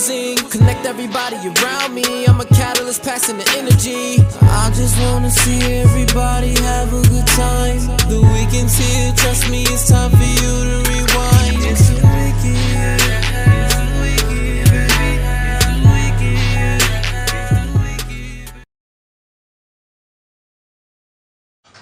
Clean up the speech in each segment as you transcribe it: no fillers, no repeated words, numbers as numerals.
confusing. Connect everybody around me, I'm a catalyst passing the energy. I just wanna see everybody have a good time. The weekend's here, trust me, it's time for you to rewind. It's the weekend, it's the weekend, baby, it's the weekend, it's the weekend.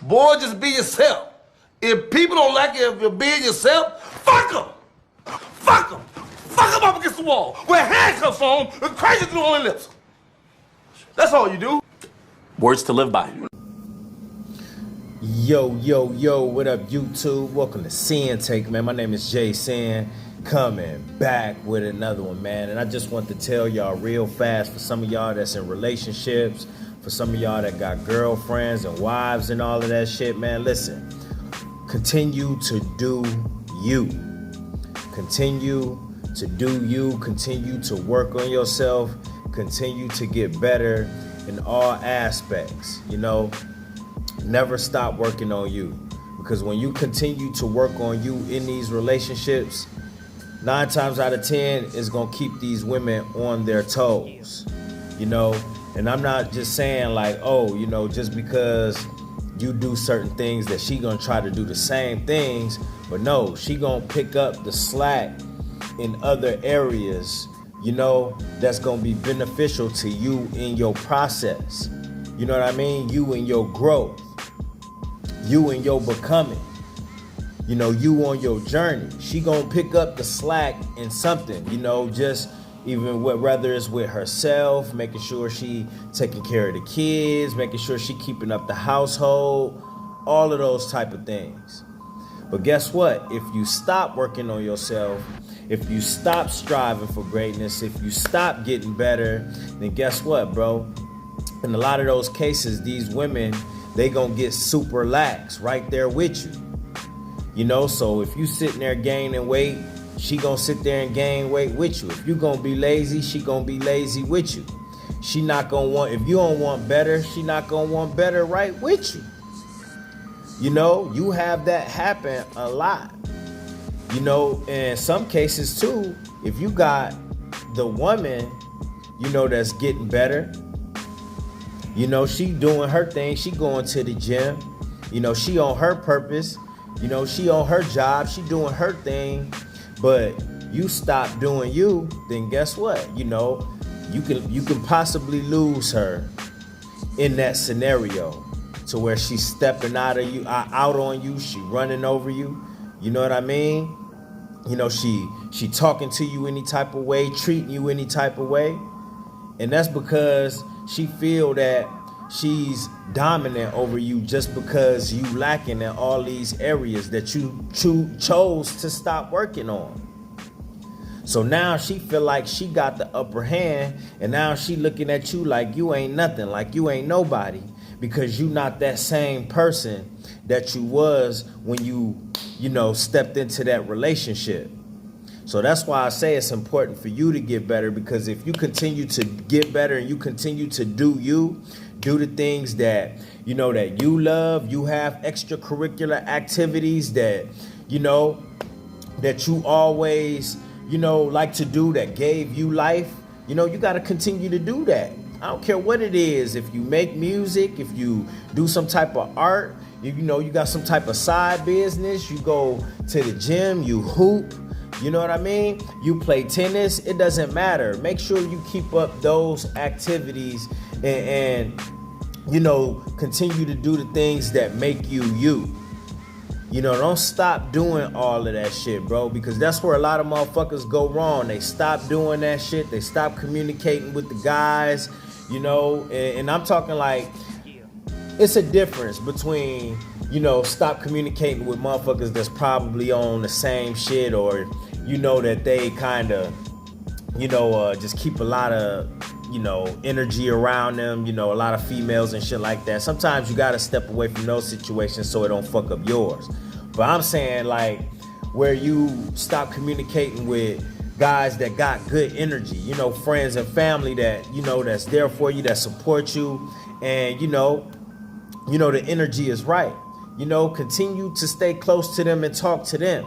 Boy, just be yourself. If people don't like it if you're being yourself, fuck them. Fuck them. Fuck them up against the wall. Where handcuffs on and crazy through on their lips. That's all you do. Words to live by. Yo, what up, YouTube? Welcome to Sinn-Take, man. My name is Jay Sin, coming back with another one, man. And I just want to tell y'all real fast, for some of y'all that's in relationships, for some of y'all that got girlfriends and wives and all of that shit, man, listen. Continue to do you. Continue to do you. Continue to work on yourself. Continue to get better in all aspects, you know. Never stop working on you, because when you continue to work on you in these relationships, 9 times out of 10 it's gonna keep these women on their toes, you know. And I'm not just saying like, oh, you know, just because you do certain things that she gonna try to do the same things, but no, she gonna pick up the slack in other areas, you know, that's gonna be beneficial to you in your process. You know what I mean? You in your growth, you in your becoming, you know, you on your journey. She gonna pick up the slack in something, you know, just even whether it's with herself, making sure she taking care of the kids, making sure she keeping up the household, all of those type of things. But guess what? If you stop working on yourself, if you stop striving for greatness, if you stop getting better, then guess what, bro? In a lot of those cases, these women, they gonna get super lax right there with you. You know, so if you sitting there gaining weight, she gonna sit there and gain weight with you. If you gonna be lazy, she gonna be lazy with you. She not gonna want, if you don't want better, she not gonna want better right with you. You know, you have that happen a lot. You know, in some cases too, if you got the woman, you know, that's getting better, you know, she doing her thing, she going to the gym, you know, she on her purpose, you know, she on her job, she doing her thing, but you stop doing you, then guess what? You know, you can possibly lose her in that scenario, to where she's stepping out on you, she running over you. You know what I mean? You know, she talking to you any type of way, treating you any type of way. And that's because she feel that she's dominant over you just because you lacking in all these areas that you chose to stop working on. So now she feel like she got the upper hand, and now she looking at you like you ain't nothing, like you ain't nobody, because you not that same person that you was when you know, stepped into that relationship. So that's why I say it's important for you to get better, because if you continue to get better and you continue to do you, do the things that, you know, that you love, you have extracurricular activities that, you know, that you always, you know, like to do, that gave you life, you know, you got to continue to do that. I don't care what it is. If you make music, if you do some type of art, you know, you got some type of side business, you go to the gym, you hoop, you know what I mean? You play tennis, it doesn't matter. Make sure you keep up those activities and you know, continue to do the things that make you you. You know, don't stop doing all of that shit, bro, because that's where a lot of motherfuckers go wrong. They stop doing that shit. They stop communicating with the guys, you know, and I'm talking like, it's a difference between, you know, stop communicating with motherfuckers that's probably on the same shit, or, you know, that they kind of, you know, just keep a lot of, you know, energy around them, you know, a lot of females and shit like that. Sometimes you got to step away from those situations so it don't fuck up yours. But I'm saying, like, where you stop communicating with guys that got good energy, you know, friends and family that, you know, that's there for you, that support you, and, you know, the energy is right. You know, continue to stay close to them and talk to them,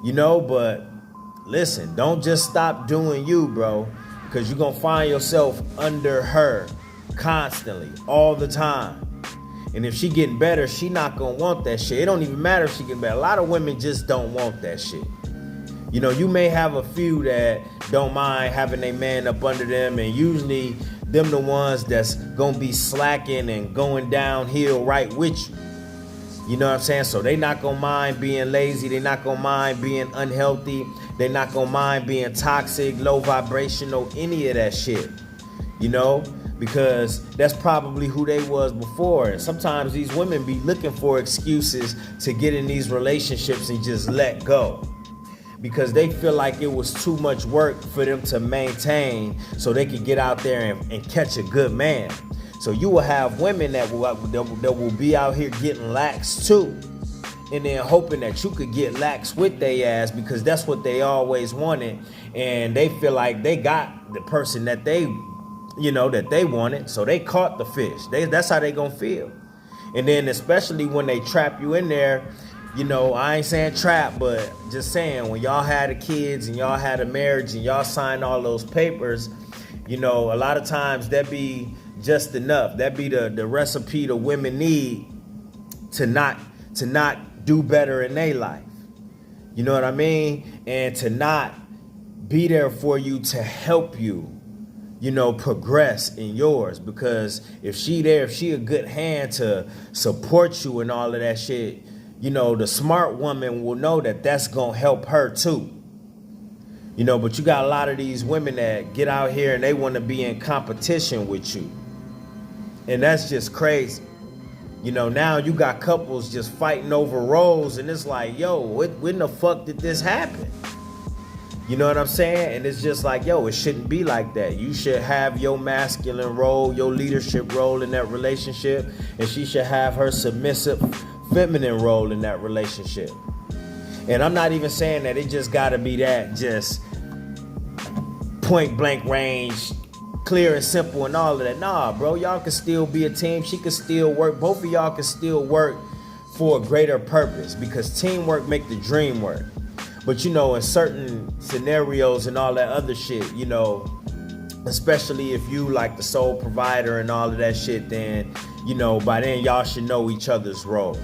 you know, but listen, don't just stop doing you, bro, because you're going to find yourself under her constantly, all the time. And if she getting better, she not going to want that shit. It don't even matter if she getting better. A lot of women just don't want that shit. You know, you may have a few that don't mind having a man up under them, and usually them the ones that's going to be slacking and going downhill right with you. You know what I'm saying? So they not going to mind being lazy. They not going to mind being unhealthy. They not going to mind being toxic, low vibrational, any of that shit. You know? Because that's probably who they was before. And sometimes these women be looking for excuses to get in these relationships and just let go. Because they feel like it was too much work for them to maintain so they could get out there and catch a good man. So you will have women that will be out here getting lax too. And then hoping that you could get lax with their ass because that's what they always wanted. And they feel like they got the person that they wanted. So they caught the fish. That's how they gonna feel. And then especially when they trap you in there, you know, I ain't saying trap, but just saying when y'all had the kids and y'all had a marriage and y'all signed all those papers, you know, a lot of times that be just enough. That be the recipe the women need to not do better in their life. You know what I mean? And to not be there for you to help you, you know, progress in yours. Because if she a good hand to support you and all of that shit, you know, the smart woman will know that that's gonna help her too. You know, but you got a lot of these women that get out here and they want to be in competition with you. And that's just crazy. You know, now you got couples just fighting over roles and it's like, yo, when the fuck did this happen? You know what I'm saying? And it's just like, yo, it shouldn't be like that. You should have your masculine role, your leadership role in that relationship, and she should have her submissive feminine role in that relationship. And I'm not even saying that it just gotta be that just point blank range, clear and simple and all of that. Nah, bro, y'all can still be a team. She can still work. Both of y'all can still work for a greater purpose because teamwork make the dream work. But you know, in certain scenarios and all that other shit, you know, especially if you like the sole provider and all of that shit, then, you know, by then y'all should know each other's role,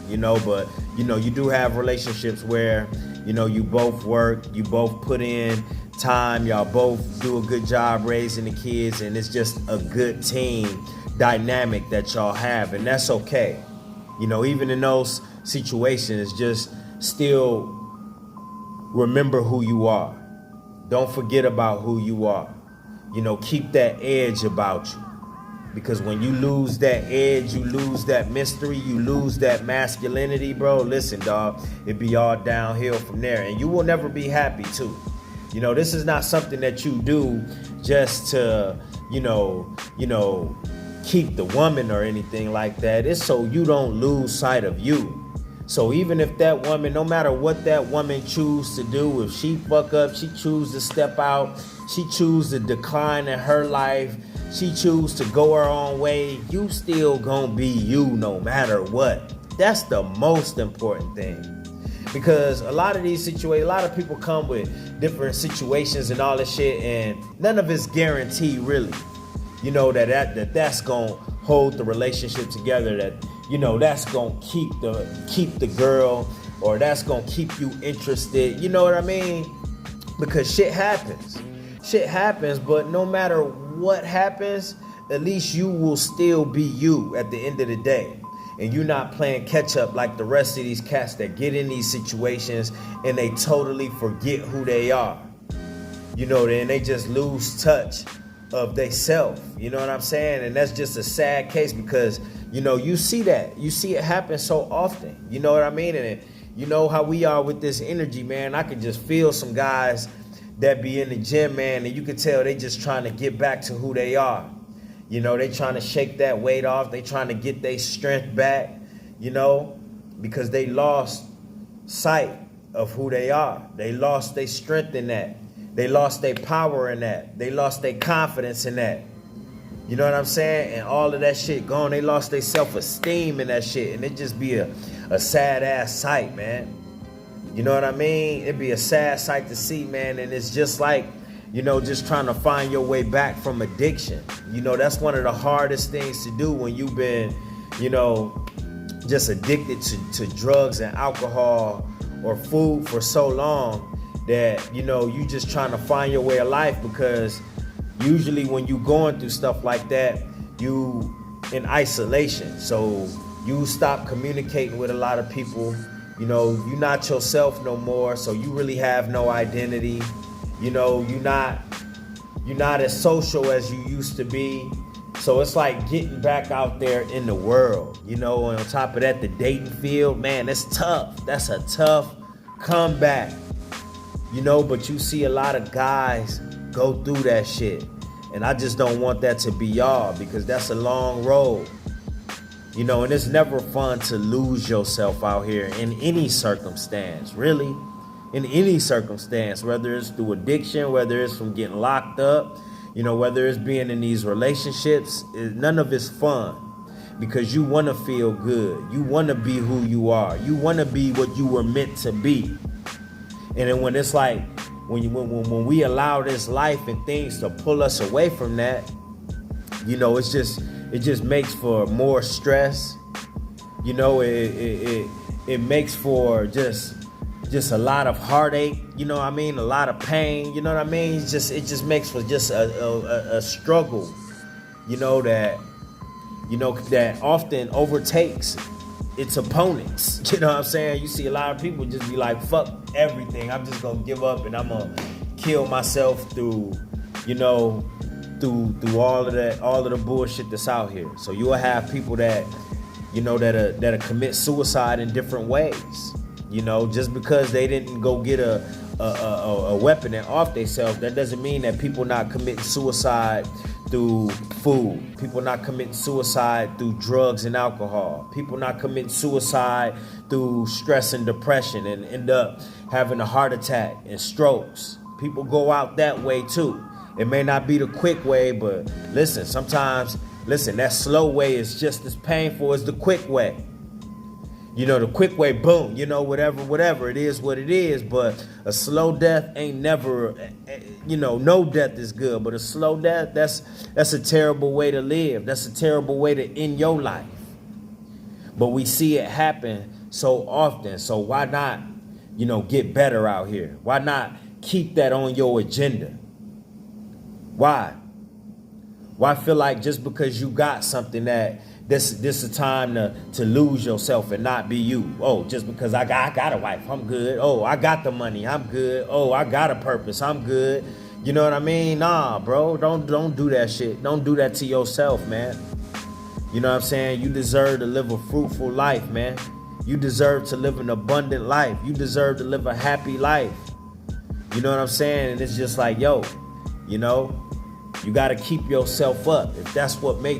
you know. But, you know, you do have relationships where, you know, you both work, you both put in time, y'all both do a good job raising the kids, and it's just a good team dynamic that y'all have, and that's okay. You know, even in those situations, just still remember who you are. Don't forget about who you are. You know, keep that edge about you. Because when you lose that edge, you lose that mystery, you lose that masculinity, bro. Listen, dog, it be all downhill from there. And you will never be happy, too. You know, this is not something that you do just to, you know, keep the woman or anything like that. It's so you don't lose sight of you. So even if that woman, no matter what that woman choose to do, if she fuck up, she choose to step out, she choose to decline in her life, she choose to go her own way, you still gonna be you no matter what. That's the most important thing. Because a lot of these situations, a lot of people come with different situations and all this shit, and none of it's guaranteed really. You know, that's gonna hold the relationship together, that, you know, that's gonna keep the girl, or that's gonna keep you interested. You know what I mean? Because shit happens. Shit happens, but no matter what happens, at least you will still be you at the end of the day. And you're not playing catch up like the rest of these cats that get in these situations and they totally forget who they are. You know, and they just lose touch of they self. You know what I'm saying? And that's just a sad case because, you know, you see that. You see it happen so often. You know what I mean? And you know how we are with this energy, man. I can just feel some guys that be in the gym, man, and you can tell they just trying to get back to who they are. You know, they trying to shake that weight off. They trying to get their strength back, you know, because they lost sight of who they are. They lost their strength in that. They lost their power in that. They lost their confidence in that. You know what I'm saying? And all of that shit gone. They lost their self-esteem in that shit. And it just be a sad-ass sight, man. You know what I mean? It'd be a sad sight to see, man. And it's just like, you know, just trying to find your way back from addiction. You know, that's one of the hardest things to do when you've been, you know, just addicted to drugs and alcohol or food for so long that, you know, you just trying to find your way of life, because usually when you going through stuff like that, you in isolation. So you stop communicating with a lot of people. You know, you're not yourself no more. So you really have no identity. You know, you're not as social as you used to be. So it's like getting back out there in the world, you know, and on top of that, the dating field, man, that's tough. That's a tough comeback, you know, but you see a lot of guys go through that shit. And I just don't want that to be y'all, because that's a long road, you know, and it's never fun to lose yourself out here in any circumstance, really, in any circumstance, whether it's through addiction, whether it's from getting locked up, you know, whether it's being in these relationships. None of it's fun, because you want to feel good. You want to be who you are. You want to be what you were meant to be. And then when it's like, when we allow this life and things to pull us away from that, you know, it just makes for more stress. You know, it makes for just a lot of heartache, you know what I mean? A lot of pain, you know what I mean? It just makes for just a struggle, you know, that often overtakes its opponents. You know what I'm saying? You see a lot of people just be like, fuck everything. I'm just gonna give up and I'm gonna kill myself through, you know, through all of the bullshit that's out here. So you'll have people that, you know, that'll commit suicide in different ways. You know, just because they didn't go get a weapon and off themselves, that doesn't mean that people not committing suicide through food. People not committing suicide through drugs and alcohol. People not committing suicide through stress and depression and end up having a heart attack and strokes. People go out that way too. It may not be the quick way, but sometimes that slow way is just as painful as the quick way. You know, the quick way, boom, you know, whatever, it is what it is. But a slow death ain't never, you know, no death is good. But a slow death, that's a terrible way to live. That's a terrible way to end your life. But we see it happen so often. So why not, you know, get better out here? Why not keep that on your agenda? Why? Why feel like just because you got something that this is a time to lose yourself and not be you? Oh, just because I got a wife, I'm good. Oh, I got the money, I'm good. Oh, I got a purpose, I'm good. You know what I mean? Nah, bro, don't do that shit. Don't do that to yourself, man. You know what I'm saying? You deserve to live a fruitful life, man. You deserve to live an abundant life. You deserve to live a happy life. You know what I'm saying? And it's just like, yo, you know, you got to keep yourself up. If that's what make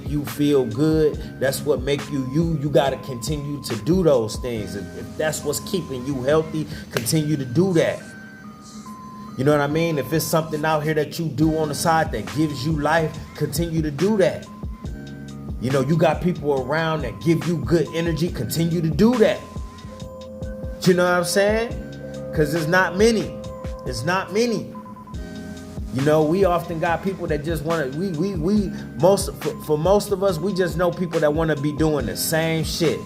you feel good, that's what make you got to continue to do those things. If that's what's keeping you healthy, continue to do that. You know what I mean? If it's something out here that you do on the side that gives you life, continue to do that. You know, you got people around that give you good energy, continue to do that. You know what I'm saying? Because there's not many. It's not many. You know, we often got people that just want to, for most of us, we just know people that want to be doing the same shit.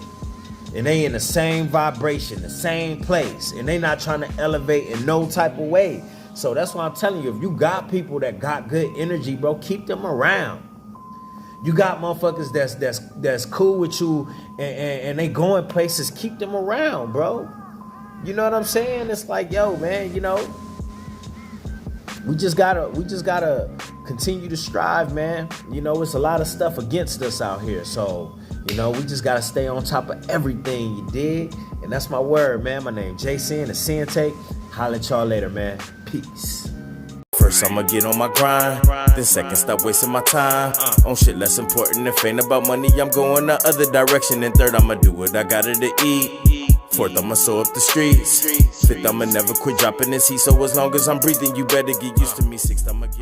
And they in the same vibration, the same place. And they not trying to elevate in no type of way. So that's why I'm telling you, if you got people that got good energy, bro, keep them around. You got motherfuckers that's cool with you and they going places, keep them around, bro. You know what I'm saying? It's like, yo, man, you know, we just gotta continue to strive, man. You know, it's a lot of stuff against us out here. So, you know, we just gotta stay on top of everything, you dig? And that's my word, man. My name Jason, the Sinn-Take. Holla at y'all later, man. Peace. First I'ma get on my grind, then second stop wasting my time on shit less important. If ain't about money, I'm going the other direction. And third, I'ma do what I gotta to eat. Fourth, I'ma sew up the streets. Fifth, I'ma never quit dropping this heat. So as long as I'm breathing, you better get used to me. Sixth, I'ma get